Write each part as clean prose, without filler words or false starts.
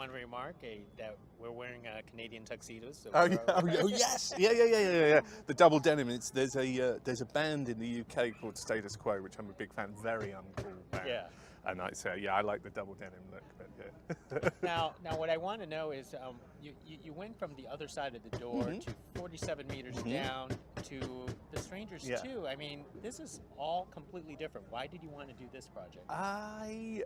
want to remark that we're wearing Canadian tuxedos. So Oh, yeah, oh yes, yeah. The double denim. There's a band in the UK called Status Quo, which I'm a big fan. Very uncool band. Yeah. And I say, yeah, I like the double denim look. But yeah. Now, what I want to know is, you went from the other side of the door to 47 meters down to The Strangers 2. I mean, this is all completely different. Why did you want to do this project? I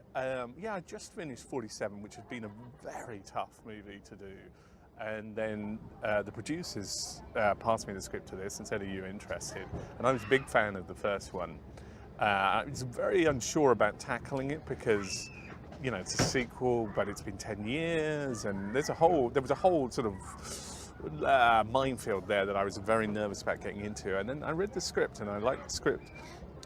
just finished 47, which has been a very tough movie to do. And then the producers passed me the script to this and said, are you interested? And I was a big fan of the first one. I was very unsure about tackling it because, you know, it's a sequel, but it's been 10 years, and there was a whole sort of minefield there that I was very nervous about getting into. And then I read the script, and I liked the script,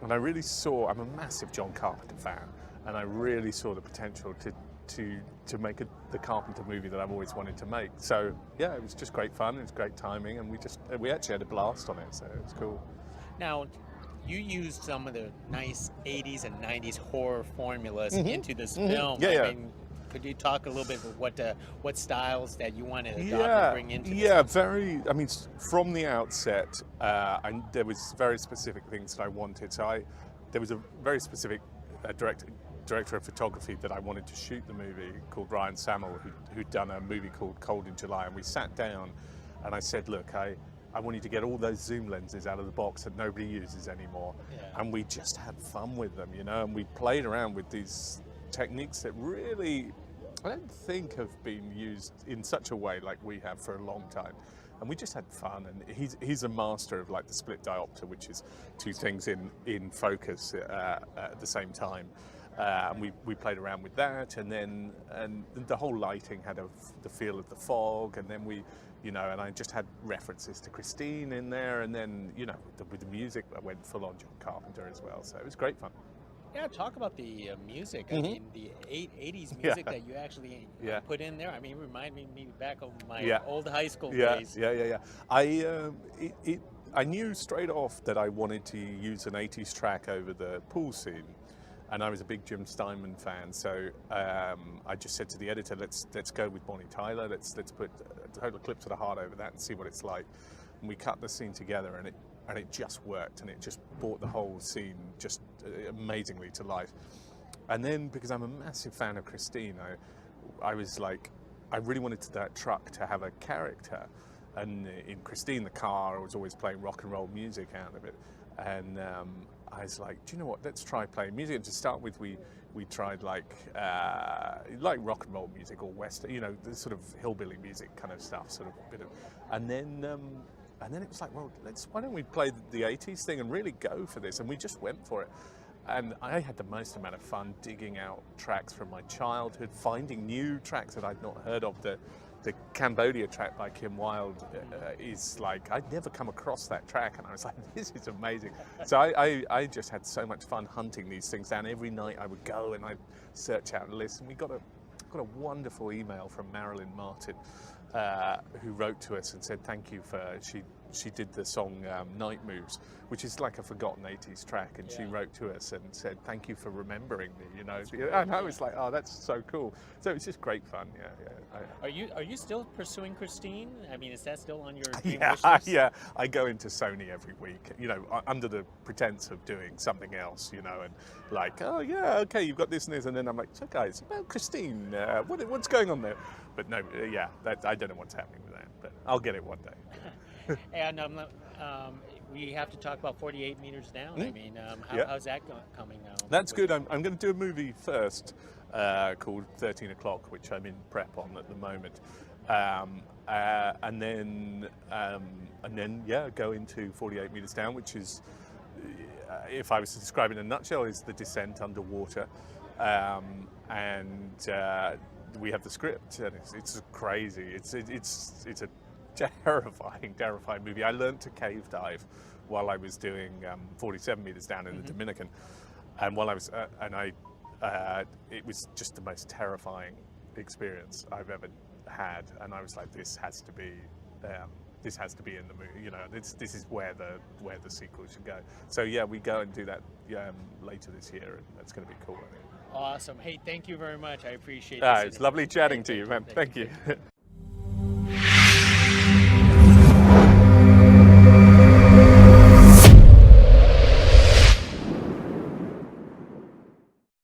and I really saw. I'm a massive John Carpenter fan, and I really saw the potential to make the Carpenter movie that I've always wanted to make. So yeah, it was just great fun. It was great timing, and we actually had a blast on it. So it was cool. Now, you used some of the nice 80s and 90s horror formulas into this film. Yeah. I mean, could you talk a little bit about what styles that you want to adopt and bring into this? Yeah, very. I mean, from the outset, there was very specific things that I wanted. So there was a very specific director of photography that I wanted to shoot the movie, called Ryan Samuel, who'd done a movie called Cold in July. And we sat down and I said, look, I want you to get all those zoom lenses out of the box that nobody uses anymore. Yeah. And we just had fun with them, you know, and we played around with these techniques that really, I don't think have been used in such a way like we have for a long time. And we just had fun, and he's a master of like the split diopter, which is two things in focus at the same time. And we played around with that, and the whole lighting had the feel of the fog, and then and I just had references to Christine in there, and then with the music I went full on John Carpenter as well, so it was great fun. Yeah, talk about the music. I mean, the 80s music that you actually put in there. I mean, it reminded me back of my old high school days. Yeah. I knew straight off that I wanted to use an 80s track over the pool scene. And I was a big Jim Steinman fan, so I just said to the editor, let's go with Bonnie Tyler. Let's put Total Eclipse of the Heart over that and see what it's like. And we cut the scene together, and it just worked, and it just brought the whole scene just amazingly to life. And then, because I'm a massive fan of Christine, I was like, I really wanted that truck to have a character. And in Christine, the car was always playing rock and roll music out of it, and I was like, do you know what? Let's try playing music. And to start with, we tried like rock and roll music or western, the sort of hillbilly music kind of stuff, sort of bit of. And then it was like, well, why don't we play the 80s thing and really go for this? And we just went for it. And I had the most amount of fun digging out tracks from my childhood, finding new tracks that I'd not heard of. The Cambodia track by Kim Wilde is like, I'd never come across that track, and I was like, this is amazing. So I just had so much fun hunting these things down. Every night I would go and I'd search out a list, and we got a wonderful email from Marilyn Martin, who wrote to us and said thank you for, she did the song Night Moves, which is like a forgotten 80s track, and she wrote to us and said thank you for remembering me, and I was like, oh, that's so cool. So it's just great fun. Are you still pursuing Christine? I mean, is that still on your dream wish list? Yeah, I go into Sony every week, under the pretense of doing something else, and like, oh yeah, okay, you've got this and this, and then I'm like, so guys, about Christine, what's going on there? But no, I don't know what's happening with that, but I'll get it one day. And we have to talk about 48 meters down. I mean, how's that coming? That's good. I'm going to do a movie first called 13 O'Clock, which I'm in prep on at the moment, and then go into 48 meters down, which is, if I was to describe it in a nutshell, is the descent underwater, and we have the script, and it's crazy. It's a terrifying movie. I learned to cave dive while I was doing 47 meters down in the Dominican, and while I was it was just the most terrifying experience I've ever had, and I was like, this has to be in the movie. This is where the sequel should go. So yeah, we go and do that later this year, and that's going to be cool, I think. Awesome. Hey, thank you very much. I appreciate Ah, this it's interview. lovely chatting to you, man. Thank Thank you.